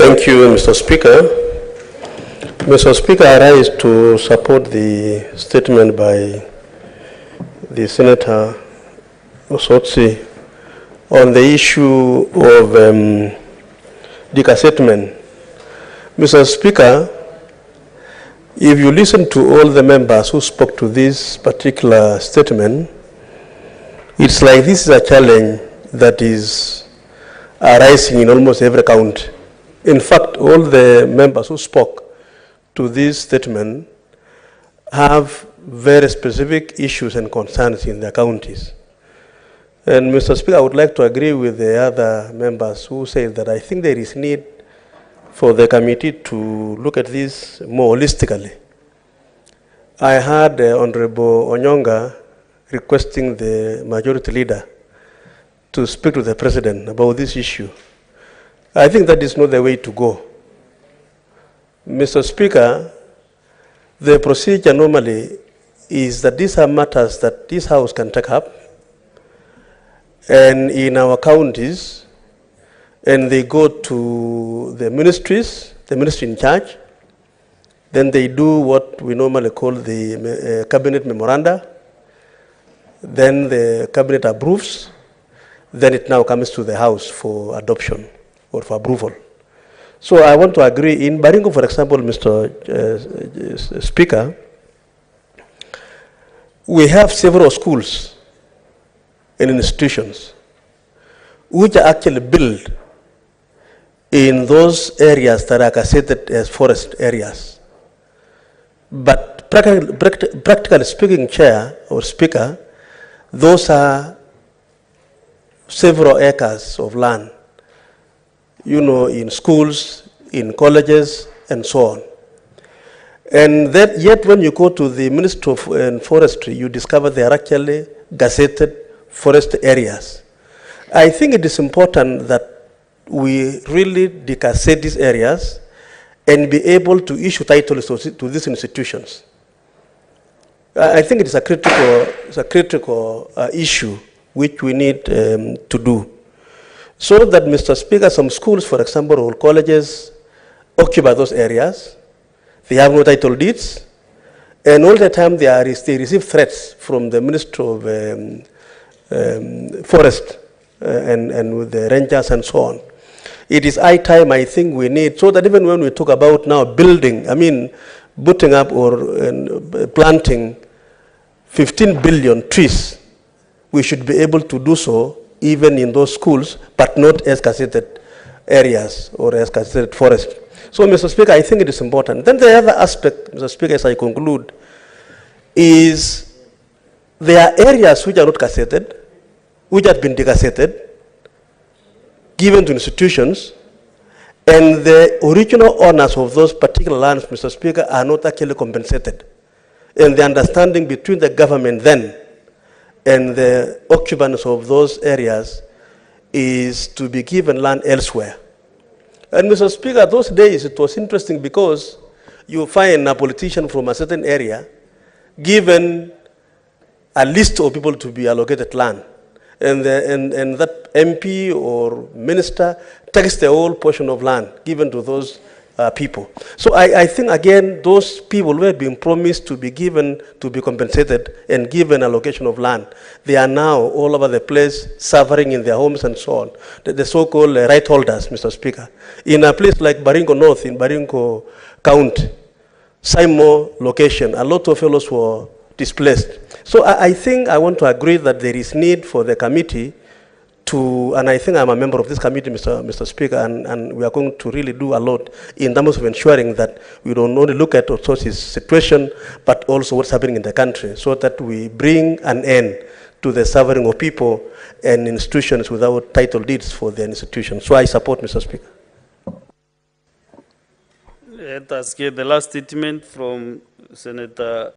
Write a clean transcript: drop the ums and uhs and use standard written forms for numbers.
Thank you, Mr. Speaker. Mr. Speaker, I rise to support the statement by the Senator Osotsi on the issue of decassettlement. Mr. Speaker, if you listen to all the members who spoke to this particular statement, it's like this is a challenge that is arising in almost every county. In fact, all the members who spoke to this statement have very specific issues and concerns in their counties. And Mr. Speaker, I would like to agree with the other members who say that I think there is need for the committee to look at this more holistically. I heard Honorable Onyonga requesting the majority leader to speak to the president about this issue. I think that is not the way to go. Mr. Speaker, the procedure normally is that these are matters that this House can take up, and in our counties, and they go to the ministries, the ministry in charge, then they do what we normally call the cabinet memoranda, then the cabinet approves, then it now comes to the House for adoption or for approval. So I want to agree, in Baringo, for example, Mr. Speaker, we have several schools and institutions which are actually built in those areas that are considered as forest areas. But practically speaking, Chair or Speaker, those are several acres of land, you know, in schools, in colleges, and so on. And that yet when you go to the Ministry of Forestry, you discover they are actually gazetted forest areas. I think it is important that we really decassette these areas and be able to issue titles to these institutions. I think it is a critical issue which we need to do. So that, Mr. Speaker, some schools, for example, or colleges, occupy those areas. They have no title deeds, and all the time they receive threats from the Ministry of Forest and with the rangers and so on. It is high time, I think, we need, so that even when we talk about now building, putting up or planting 15 billion trees, we should be able to do so even in those schools, but not as gazetted areas or as gazetted forest. So, Mr. Speaker, I think it is important. Then the other aspect, Mr. Speaker, as I conclude, is there are areas which are not gazetted, which have been degazetted, given to institutions, and the original owners of those particular lands, Mr. Speaker, are not actually compensated. And the understanding between the government then and the occupants of those areas is to be given land elsewhere. And Mr. Speaker, those days it was interesting because you find a politician from a certain area given a list of people to be allocated land. And that MP or minister takes the whole portion of land given to those people. So I think, again, those people were being promised to be given, to be compensated and given allocation of land. They are now all over the place, suffering in their homes and so on. The so-called right holders, Mr. Speaker. In a place like Baringo North, in Baringo County, Simo location, a lot of fellows were displaced. So I think I want to agree that there is need for the committee to, and I think I'm a member of this committee, Mr. Speaker, and we are going to really do a lot in terms of ensuring that we don't only look at Otso's situation, but also what's happening in the country, so that we bring an end to the suffering of people and institutions without title deeds for their institutions. So I support, Mr. Speaker. Let us get the last statement from Senator